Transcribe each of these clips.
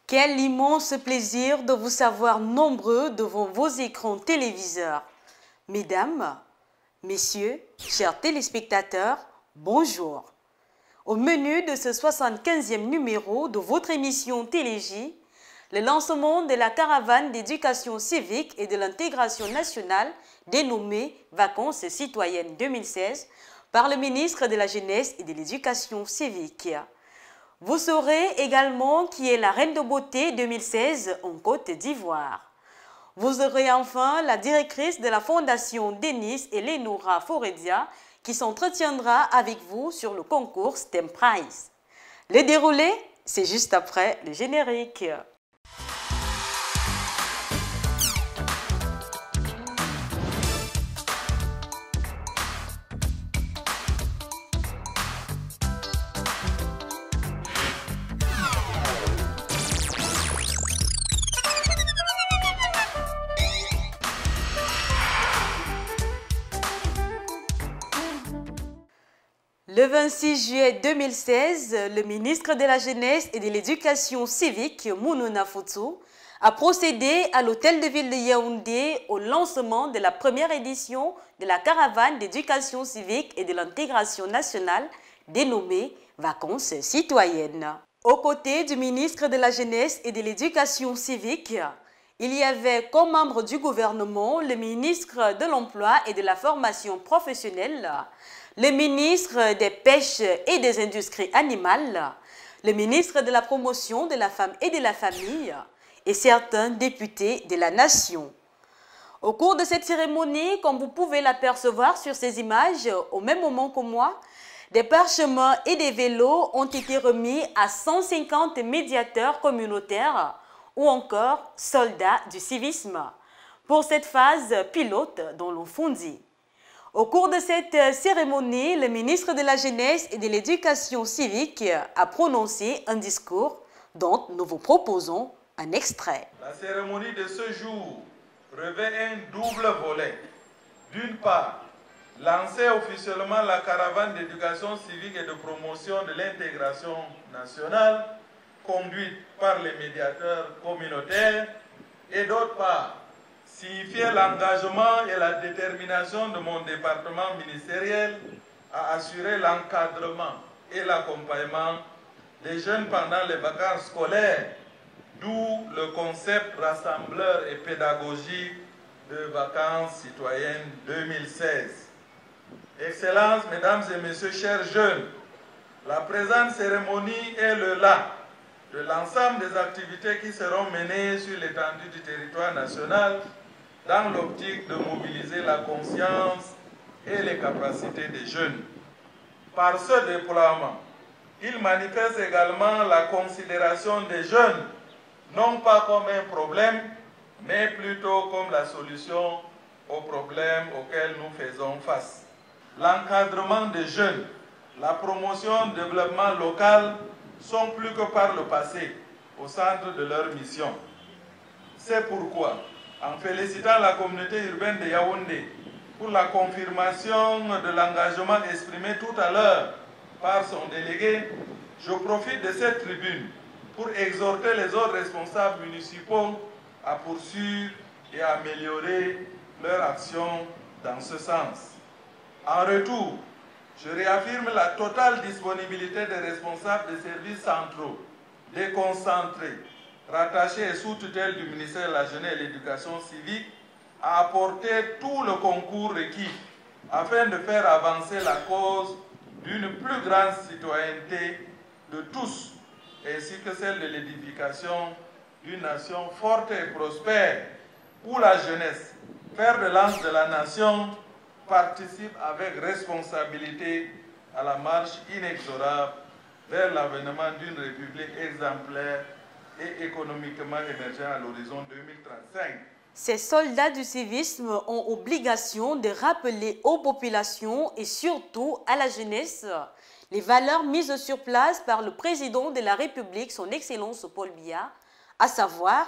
Quel immense plaisir de vous savoir nombreux devant vos écrans téléviseurs. Mesdames, messieurs, chers téléspectateurs, bonjour. Au menu de ce 75e numéro de votre émission Téléj, le lancement de la caravane d'éducation civique et de l'intégration nationale dénommée Vacances citoyennes 2016 par le ministre de la Jeunesse et de l'Éducation civique. Vous saurez également qui est la Reine de beauté 2016 en Côte d'Ivoire. Vous aurez enfin la directrice de la Fondation Denis Eleonora Foredia qui s'entretiendra avec vous sur le concours STEM Prize. Le déroulé, c'est juste après le générique. Le 26 juillet 2016, le ministre de la Jeunesse et de l'Éducation civique, Mounouna Foutsou, a procédé à l'hôtel de ville de Yaoundé au lancement de la première édition de la caravane d'éducation civique et de l'intégration nationale dénommée Vacances citoyennes. Aux côtés du ministre de la Jeunesse et de l'Éducation civique, il y avait comme membre du gouvernement le ministre de l'Emploi et de la Formation professionnelle, le ministre des Pêches et des Industries animales, le ministre de la Promotion de la Femme et de la Famille et certains députés de la Nation. Au cours de cette cérémonie, comme vous pouvez l'apercevoir sur ces images, au même moment que moi, des parchemins et des vélos ont été remis à 150 médiateurs communautaires ou encore soldats du civisme pour cette phase pilote dans l'Enfondi. Au cours de cette cérémonie, le ministre de la Jeunesse et de l'Éducation civique a prononcé un discours dont nous vous proposons un extrait. La cérémonie de ce jour revêt un double volet. D'une part, lancer officiellement la caravane d'éducation civique et de promotion de l'intégration nationale conduite par les médiateurs communautaires et d'autre part, signifier l'engagement et la détermination de mon département ministériel à assurer l'encadrement et l'accompagnement des jeunes pendant les vacances scolaires, d'où le concept rassembleur et pédagogique de Vacances citoyennes 2016. Excellences, Mesdames et Messieurs, chers jeunes, la présente cérémonie est le là de l'ensemble des activités qui seront menées sur l'étendue du territoire national dans l'optique de mobiliser la conscience et les capacités des jeunes. Par ce déploiement, il manifeste également la considération des jeunes, non pas comme un problème, mais plutôt comme la solution aux problèmes auxquels nous faisons face. L'encadrement des jeunes, la promotion du développement local sont plus que par le passé au centre de leur mission. C'est pourquoi, en félicitant la communauté urbaine de Yaoundé pour la confirmation de l'engagement exprimé tout à l'heure par son délégué, je profite de cette tribune pour exhorter les autres responsables municipaux à poursuivre et à améliorer leur action dans ce sens. En retour, je réaffirme la totale disponibilité des responsables des services centraux, déconcentrés, rattachés et sous tutelle du ministère de la Jeunesse et de l'Éducation civique, à apporter tout le concours requis afin de faire avancer la cause d'une plus grande citoyenneté de tous, ainsi que celle de l'édification d'une nation forte et prospère, où la jeunesse, fer de lance de la nation, participe avec responsabilité à la marche inexorable vers l'avènement d'une république exemplaire et économiquement émergente à l'horizon 2035. Ces soldats du civisme ont obligation de rappeler aux populations et surtout à la jeunesse les valeurs mises sur place par le président de la République, son Excellence Paul Biya, à savoir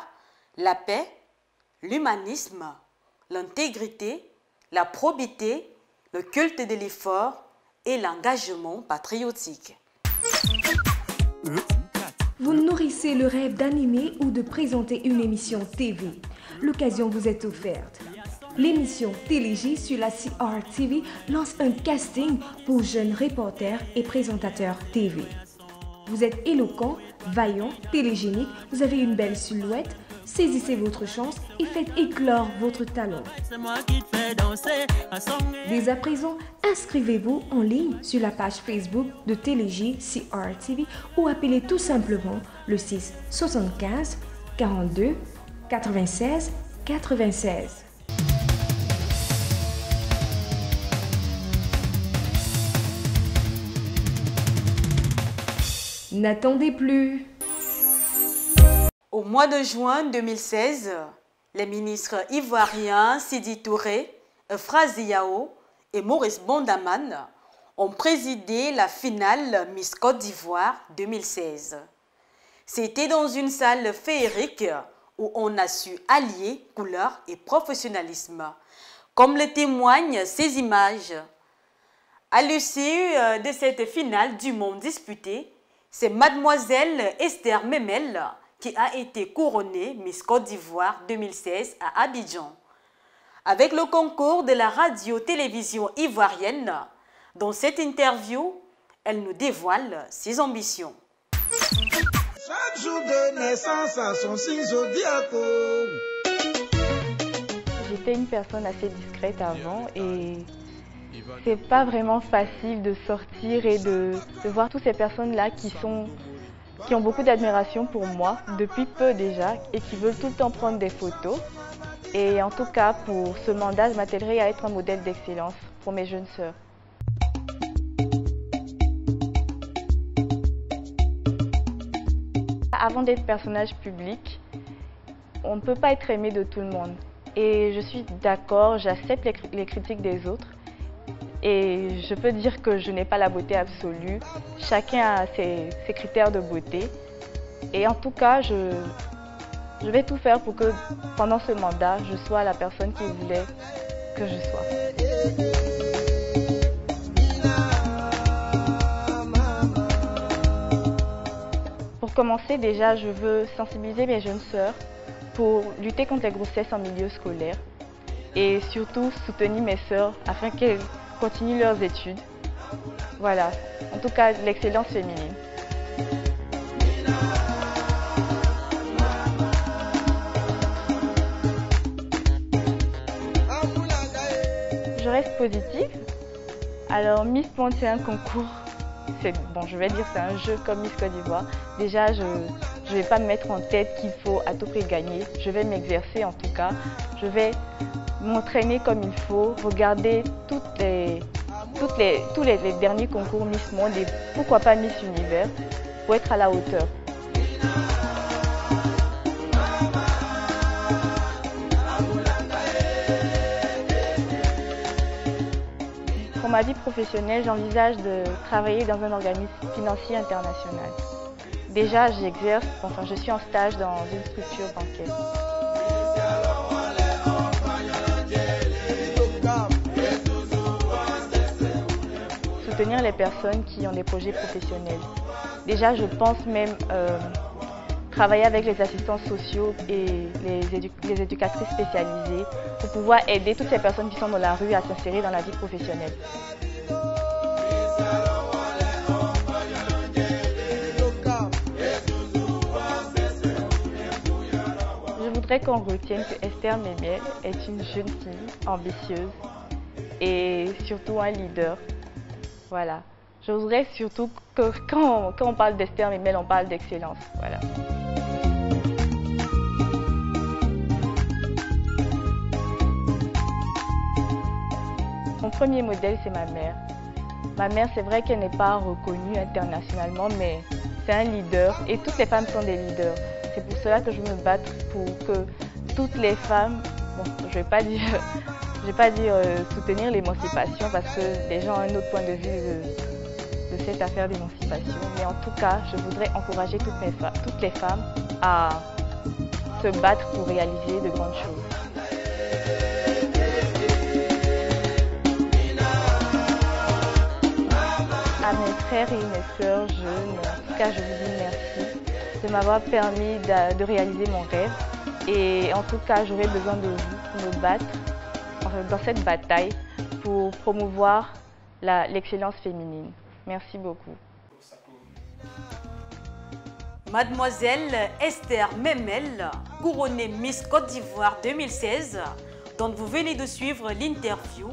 la paix, l'humanisme, l'intégrité, la probité, le culte de l'effort et l'engagement patriotique. Vous nourrissez nourrissez le rêve d'animer ou de présenter une émission TV, l'occasion vous est offerte. L'émission Télégie sur la CRTV lance un casting pour jeunes reporters et présentateurs TV. Vous êtes éloquent, vaillant, télégénique, vous avez une belle silhouette, saisissez votre chance et faites éclore votre talent. Dès à présent, inscrivez-vous en ligne sur la page Facebook de Télégie CRTV ou appelez tout simplement le 6 75 42 96 96. N'attendez plus. Au mois de juin 2016, les ministres ivoiriens Sidi Touré, Euphrase Yao et Maurice Bondaman ont présidé la finale Miss Côte d'Ivoire 2016. C'était dans une salle féerique où on a su allier couleur et professionnalisme, comme le témoignent ces images. À l'issue de cette finale du monde disputée, c'est mademoiselle Esther Memel qui a été couronnée Miss Côte d'Ivoire 2016 à Abidjan. Avec le concours de la radio-télévision ivoirienne, dans cette interview, elle nous dévoile ses ambitions. Chaque jour de naissance a son signe zodiaco. J'étais une personne assez discrète avant et c'est pas vraiment facile de sortir et de voir toutes ces personnes-là qui ont beaucoup d'admiration pour moi depuis peu déjà et qui veulent tout le temps prendre des photos. Et en tout cas, pour ce mandat, je m'attellerai à être un modèle d'excellence pour mes jeunes sœurs. Avant d'être personnage public, on ne peut pas être aimé de tout le monde. Et je suis d'accord, j'accepte les critiques des autres. Et je peux dire que je n'ai pas la beauté absolue. Chacun a ses critères de beauté. Et en tout cas, je vais tout faire pour que pendant ce mandat, je sois la personne qu'il voulait que je sois. Pour commencer, déjà, je veux sensibiliser mes jeunes sœurs pour lutter contre les grossesses en milieu scolaire et surtout soutenir mes sœurs afin qu'elles continuent leurs études. Voilà, en tout cas, l'excellence féminine. Je reste positive. Alors, Miss Monde, c'est un concours. Bon, je vais dire c'est un jeu comme Miss Côte d'Ivoire. Déjà, je ne vais pas me mettre en tête qu'il faut à tout prix gagner. Je vais m'exercer en tout cas. Je vais m'entraîner comme il faut, regarder tous les derniers concours Miss Monde et pourquoi pas Miss Univers pour être à la hauteur. Pour ma vie professionnelle, j'envisage de travailler dans un organisme financier international. Déjà, je suis en stage dans une structure bancaire. Soutenir les personnes qui ont des projets professionnels. Déjà, je pense même travailler avec les assistants sociaux et les éducatrices spécialisées pour pouvoir aider toutes ces personnes qui sont dans la rue à s'insérer dans la vie professionnelle. Je voudrais qu'on retienne que Esther Memel est une jeune fille ambitieuse et surtout un leader. Voilà. Je voudrais surtout que quand on parle d'Esther Memel, on parle d'excellence. Voilà. Mon premier modèle, c'est ma mère. Ma mère, c'est vrai qu'elle n'est pas reconnue internationalement, mais c'est un leader et toutes les femmes sont des leaders. C'est pour cela que je veux me battre pour que toutes les femmes, bon, je vais pas dire soutenir l'émancipation parce que les gens ont un autre point de vue de cette affaire d'émancipation, mais en tout cas, je voudrais encourager toutes les femmes à se battre pour réaliser de grandes choses. À mes frères et mes sœurs jeunes, en tout cas, je vous dis merci de m'avoir permis de réaliser mon rêve. Et en tout cas, j'aurai besoin de vous pour me battre dans cette bataille pour promouvoir l'excellence féminine. Merci beaucoup. Mademoiselle Esther Memel, couronnée Miss Côte d'Ivoire 2016, dont vous venez de suivre l'interview,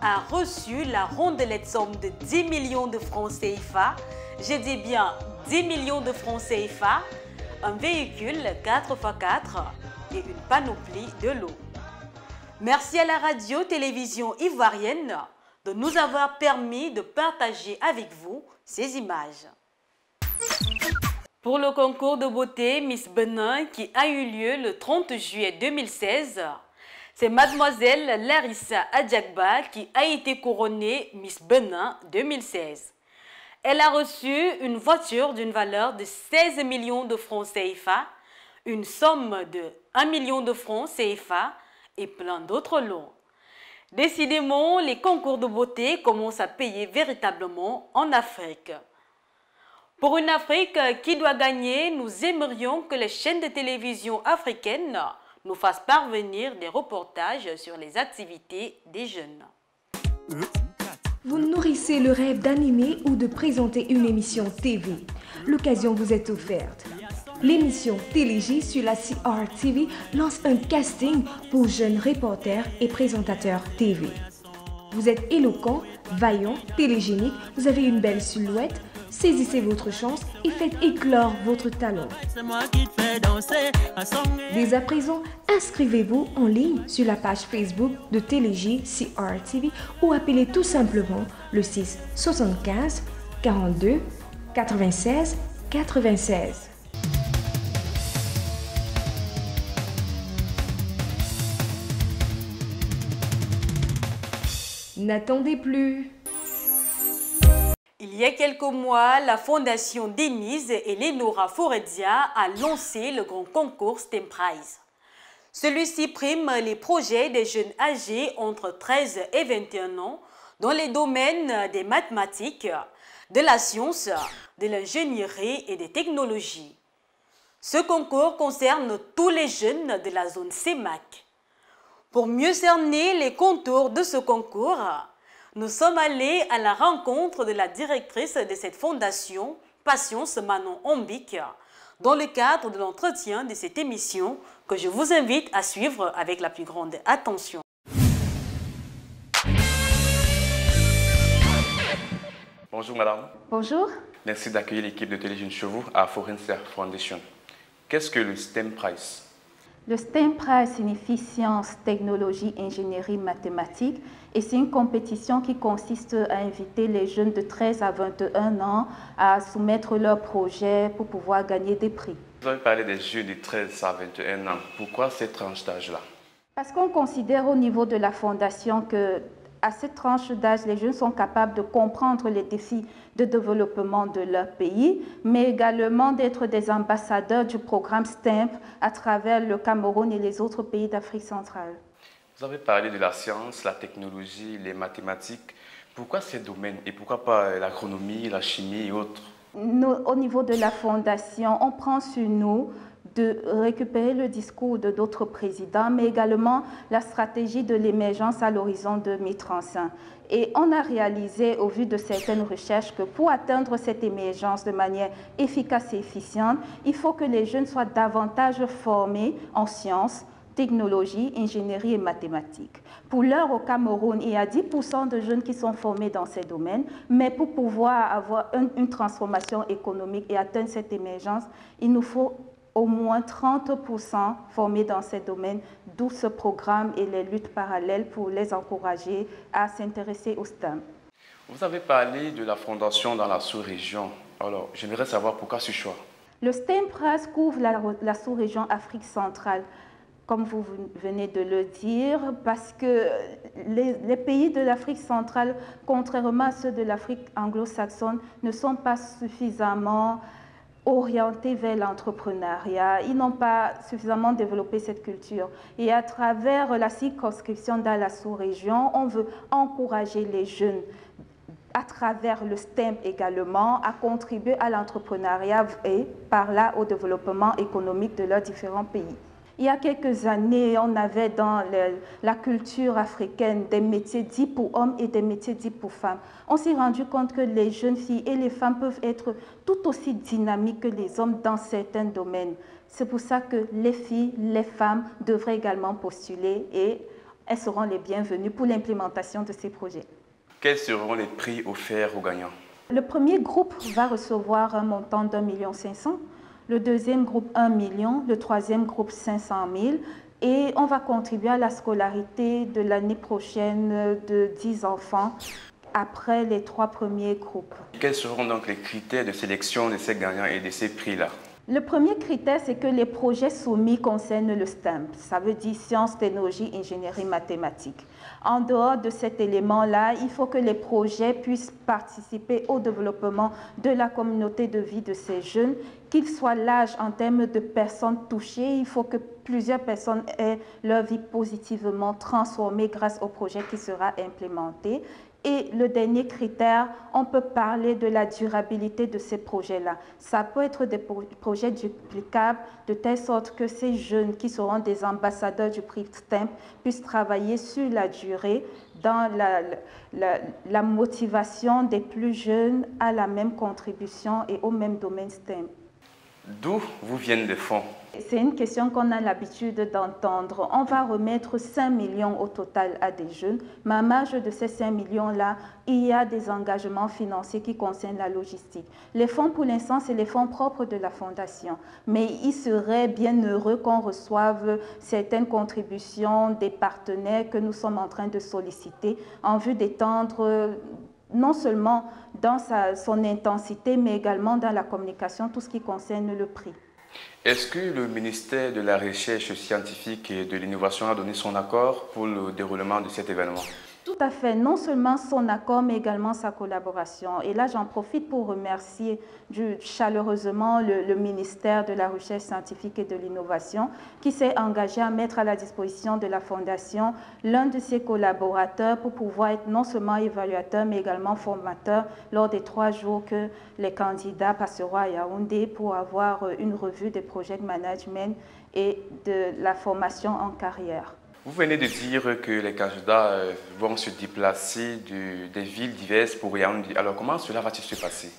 a reçu la rondelette somme de 10 millions de francs CFA, je dis bien 10 millions de francs CFA, un véhicule 4x4 et une panoplie de l'eau. Merci à la radio-télévision ivoirienne de nous avoir permis de partager avec vous ces images. Pour le concours de beauté Miss Benin qui a eu lieu le 30 juillet 2016, c'est mademoiselle Larissa Adjakba qui a été couronnée Miss Benin 2016. Elle a reçu une voiture d'une valeur de 16 millions de francs CFA, une somme de 1 million de francs CFA et plein d'autres lots. Décidément, les concours de beauté commencent à payer véritablement en Afrique. Pour une Afrique qui doit gagner, nous aimerions que les chaînes de télévision africaines nous fassent parvenir des reportages sur les activités des jeunes. Vous nourrissez le rêve d'animer ou de présenter une émission TV. L'occasion vous est offerte. L'émission Télégie sur la CRTV lance un casting pour jeunes reporters et présentateurs TV. Vous êtes éloquent, vaillant, télégénique, vous avez une belle silhouette. Saisissez votre chance et faites éclore votre talent. Dès à présent, inscrivez-vous en ligne sur la page Facebook de Télégie CRTV ou appelez tout simplement le 6 75 42 96 96. N'attendez plus. Il y a quelques mois, la fondation Denise et Lenora Foredia a lancé le grand concours STEM Prize. Celui-ci prime les projets des jeunes âgés entre 13 et 21 ans dans les domaines des mathématiques, de la science, de l'ingénierie et des technologies. Ce concours concerne tous les jeunes de la zone CEMAC. Pour mieux cerner les contours de ce concours, nous sommes allés à la rencontre de la directrice de cette fondation, Patience Manon Ombic, dans le cadre de l'entretien de cette émission que je vous invite à suivre avec la plus grande attention. Bonjour madame. Bonjour. Merci d'accueillir l'équipe de Téléjeunes Chevaux à Forenser Foundation. Qu'est-ce que le STEM Prize? Le STEM Prize signifie sciences, technologie, ingénierie, mathématiques et c'est une compétition qui consiste à inviter les jeunes de 13 à 21 ans à soumettre leurs projets pour pouvoir gagner des prix. Vous avez parlé des jeunes de 13 à 21 ans. Pourquoi cette tranche d'âge-là? Parce qu'on considère au niveau de la fondation que à cette tranche d'âge, les jeunes sont capables de comprendre les défis de développement de leur pays, mais également d'être des ambassadeurs du programme STEM à travers le Cameroun et les autres pays d'Afrique centrale. Vous avez parlé de la science, la technologie, les mathématiques. Pourquoi ces domaines et pourquoi pas l'agronomie, la chimie et autres? Au niveau de la fondation, on prend sur nous de récupérer le discours de d'autres présidents, mais également la stratégie de l'émergence à l'horizon 2035. Et on a réalisé, au vu de certaines recherches, que pour atteindre cette émergence de manière efficace et efficiente, il faut que les jeunes soient davantage formés en sciences, technologie, ingénierie et mathématiques. Pour l'heure, au Cameroun, il y a 10% de jeunes qui sont formés dans ces domaines, mais pour pouvoir avoir une transformation économique et atteindre cette émergence, il nous faut au moins 30% formés dans ces domaines, d'où ce programme et les luttes parallèles pour les encourager à s'intéresser au STEM. Vous avez parlé de la fondation dans la sous-région. Alors, j'aimerais savoir pourquoi ce choix. Le STEM Prize couvre la sous-région Afrique centrale, comme vous venez de le dire, parce que les pays de l'Afrique centrale, contrairement à ceux de l'Afrique anglo-saxonne, ne sont pas suffisamment orientés vers l'entrepreneuriat. Ils n'ont pas suffisamment développé cette culture. Et à travers la circonscription dans la sous-région, on veut encourager les jeunes à travers le STEM également, à contribuer à l'entrepreneuriat et par là au développement économique de leurs différents pays. Il y a quelques années, on avait dans la culture africaine des métiers dits pour hommes et des métiers dits pour femmes. On s'est rendu compte que les jeunes filles et les femmes peuvent être tout aussi dynamiques que les hommes dans certains domaines. C'est pour ça que les filles, les femmes devraient également postuler et elles seront les bienvenues pour l'implémentation de ces projets. Quels seront les prix offerts aux gagnants? Le premier groupe va recevoir un montant d'1,5 million. Le deuxième groupe 1 million, le troisième groupe 500 000 et on va contribuer à la scolarité de l'année prochaine de 10 enfants après les 3 premiers groupes. Quels seront donc les critères de sélection de ces gagnants et de ces prix-là? Le premier critère, c'est que les projets soumis concernent le STEM, ça veut dire sciences, technologies, ingénierie, mathématiques. En dehors de cet élément-là, il faut que les projets puissent participer au développement de la communauté de vie de ces jeunes, qu'ils soient larges en termes de personnes touchées. Il faut que plusieurs personnes aient leur vie positivement transformée grâce au projet qui sera implémenté. Et le dernier critère, on peut parler de la durabilité de ces projets-là. Ça peut être des projets duplicables de telle sorte que ces jeunes qui seront des ambassadeurs du prix STEM puissent travailler sur la durée dans la motivation des plus jeunes à la même contribution et au même domaine STEM. D'où vous viennent les fonds? C'est une question qu'on a l'habitude d'entendre. On va remettre 5 millions au total à des jeunes, mais à marge de ces 5 millions-là, il y a des engagements financiers qui concernent la logistique. Les fonds, pour l'instant, c'est les fonds propres de la Fondation, mais il serait bien heureux qu'on reçoive certaines contributions des partenaires que nous sommes en train de solliciter en vue d'étendre non seulement dans son intensité, mais également dans la communication, tout ce qui concerne le prix. Est-ce que le ministère de la Recherche scientifique et de l'Innovation a donné son accord pour le déroulement de cet événement? Tout à fait, non seulement son accord, mais également sa collaboration. Et là, j'en profite pour remercier chaleureusement le ministère de la Recherche scientifique et de l'Innovation qui s'est engagé à mettre à la disposition de la Fondation l'un de ses collaborateurs pour pouvoir être non seulement évaluateur, mais également formateur lors des 3 jours que les candidats passeront à Yaoundé pour avoir une revue des projets de management et de la formation en carrière. Vous venez de dire que les candidats vont se déplacer des villes diverses pour Yaoundé. Alors comment cela va-t-il se passer?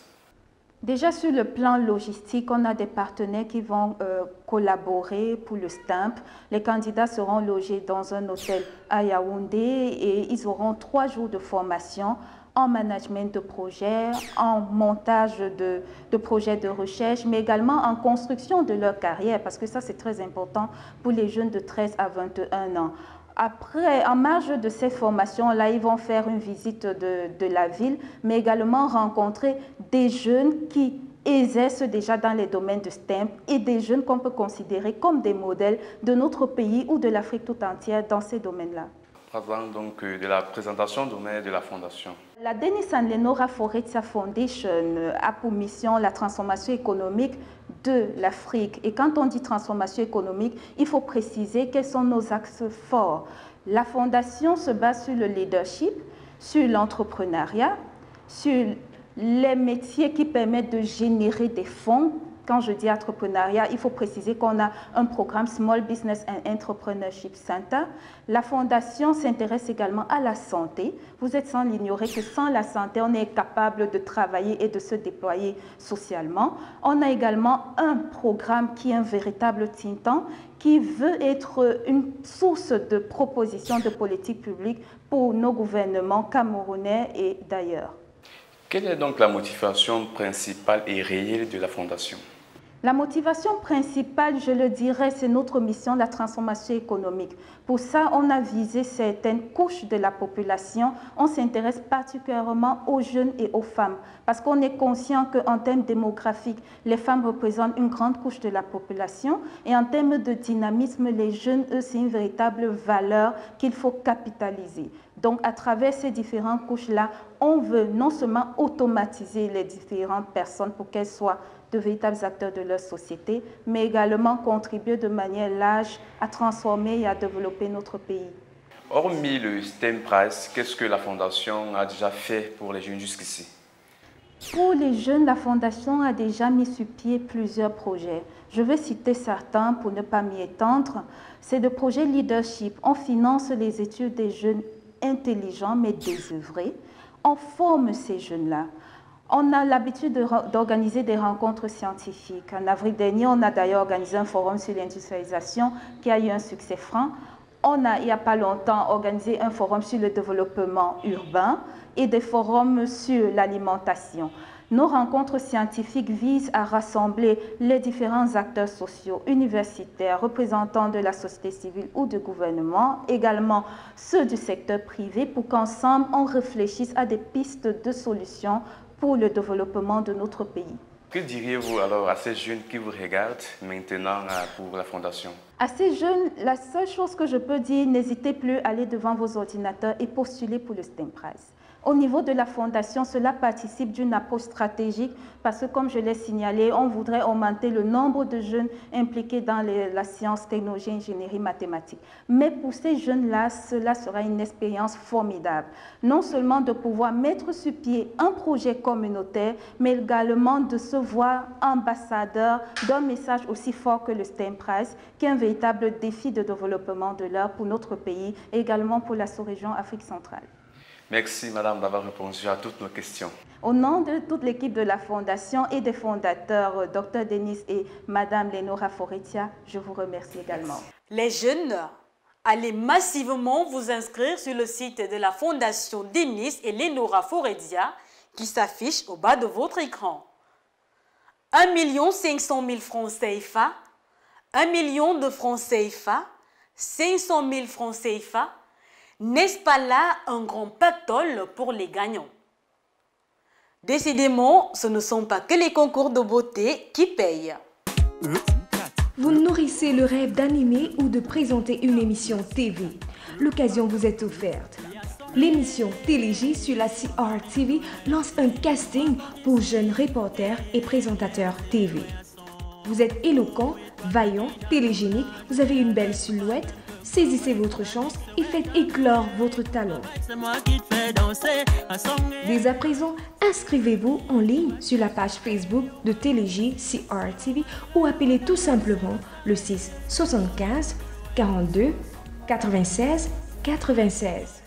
Déjà sur le plan logistique, on a des partenaires qui vont collaborer pour le STEM. Les candidats seront logés dans un hôtel à Yaoundé et ils auront 3 jours de formation en management de projet, en montage de projets de recherche, mais également en construction de leur carrière, parce que ça c'est très important pour les jeunes de 13 à 21 ans. Après, en marge de ces formations-là, ils vont faire une visite de la ville, mais également rencontrer des jeunes qui exercent déjà dans les domaines de STEM et des jeunes qu'on peut considérer comme des modèles de notre pays ou de l'Afrique tout entière dans ces domaines-là. Parlant donc de la présentation de la Fondation. La Denis Sanlenora Foretia Foundation a pour mission la transformation économique de l'Afrique. Et quand on dit transformation économique, il faut préciser quels sont nos axes forts. La Fondation se base sur le leadership, sur l'entrepreneuriat, sur les métiers qui permettent de générer des fonds. Quand je dis entrepreneuriat, il faut préciser qu'on a un programme Small Business and Entrepreneurship Center. La Fondation s'intéresse également à la santé. Vous êtes sans l'ignorer que sans la santé, on est capable de travailler et de se déployer socialement. On a également un programme qui est un véritable think tank qui veut être une source de propositions de politique publique pour nos gouvernements camerounais et d'ailleurs. Quelle est donc la motivation principale et réelle de la Fondation? La motivation principale, je le dirais, c'est notre mission, la transformation économique. Pour ça, on a visé certaines couches de la population. On s'intéresse particulièrement aux jeunes et aux femmes parce qu'on est conscient qu'en termes démographiques, les femmes représentent une grande couche de la population et en termes de dynamisme, les jeunes, eux, c'est une véritable valeur qu'il faut capitaliser. Donc, à travers ces différentes couches-là, on veut non seulement automatiser les différentes personnes pour qu'elles soient de véritables acteurs de leur société, mais également contribuer de manière large à transformer et à développer notre pays. Hormis le STEM Prize, qu'est-ce que la Fondation a déjà fait pour les jeunes jusqu'ici? Pour les jeunes, la Fondation a déjà mis sur pied plusieurs projets. Je vais citer certains pour ne pas m'y étendre. C'est le projet Leadership. On finance les études des jeunes intelligents mais désœuvrés. On forme ces jeunes-là. On a l'habitude d'organiser des rencontres scientifiques. En avril dernier, on a d'ailleurs organisé un forum sur l'industrialisation qui a eu un succès franc. On a, il n'y a pas longtemps, organisé un forum sur le développement urbain et des forums sur l'alimentation. Nos rencontres scientifiques visent à rassembler les différents acteurs sociaux, universitaires, représentants de la société civile ou du gouvernement, également ceux du secteur privé, pour qu'ensemble, on réfléchisse à des pistes de solutions pour le développement de notre pays. Que diriez-vous alors à ces jeunes qui vous regardent maintenant pour la Fondation? À ces jeunes, la seule chose que je peux dire, n'hésitez plus à aller devant vos ordinateurs et postuler pour le STEM Prize. Au niveau de la Fondation, cela participe d'une approche stratégique parce que, comme je l'ai signalé, on voudrait augmenter le nombre de jeunes impliqués dans la science, technologie, ingénierie, mathématiques. Mais pour ces jeunes-là, cela sera une expérience formidable. Non seulement de pouvoir mettre sur pied un projet communautaire, mais également de se voir ambassadeur d'un message aussi fort que le STEM Prize, qui est un véritable défi de développement de l'heure pour notre pays et également pour la sous-région Afrique centrale. Merci, madame, d'avoir répondu à toutes nos questions. Au nom de toute l'équipe de la Fondation et des fondateurs, Dr Denis et madame Lénora Foretia, je vous remercie également. Les jeunes, allez massivement vous inscrire sur le site de la Fondation Denis et Lénora Foretia qui s'affiche au bas de votre écran. 1 500 000 francs CFA, 1 million de francs CFA, 500 000 francs CFA. N'est-ce pas là un grand pactole pour les gagnants? Décidément, ce ne sont pas que les concours de beauté qui payent. Vous nourrissez le rêve d'animer ou de présenter une émission TV. L'occasion vous est offerte. L'émission Télégie sur la CRTV lance un casting pour jeunes reporters et présentateurs TV. Vous êtes éloquent, vaillant, télégénique, vous avez une belle silhouette. Saisissez votre chance et faites éclore votre talent. Dès à présent, inscrivez-vous en ligne sur la page Facebook de Télégie CRTV ou appelez tout simplement le 6 75 42 96 96.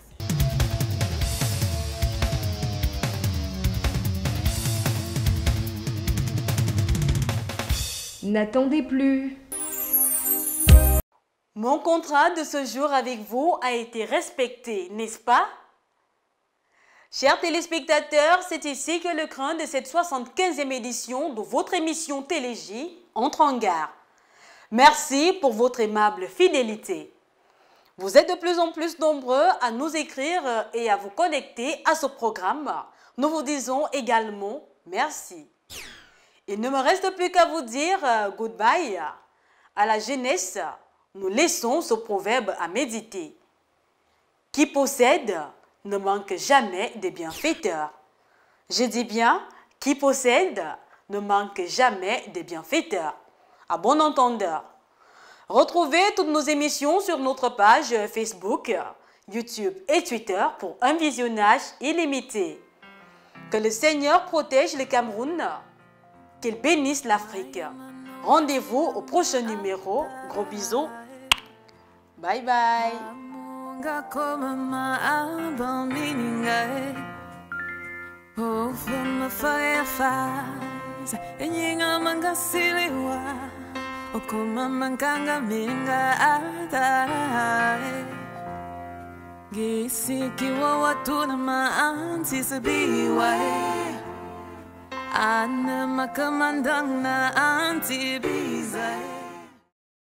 N'attendez plus. Mon contrat de ce jour avec vous a été respecté, n'est-ce pas? Chers téléspectateurs, c'est ici que le cran de cette 75e édition de votre émission Télégie entre en gare. Merci pour votre aimable fidélité. Vous êtes de plus en plus nombreux à nous écrire et à vous connecter à ce programme. Nous vous disons également merci. Il ne me reste plus qu'à vous dire goodbye. À la jeunesse, nous laissons ce proverbe à méditer. Qui possède ne manque jamais de bienfaiteurs. Je dis bien, qui possède ne manque jamais de bienfaiteurs. À bon entendeur. Retrouvez toutes nos émissions sur notre page Facebook, YouTube et Twitter pour un visionnage illimité. Que le Seigneur protège le Cameroun, qu'il bénisse l'Afrique. Rendez-vous au prochain numéro. Gros bisous. Bye bye. Ana makamandang na anti bizay.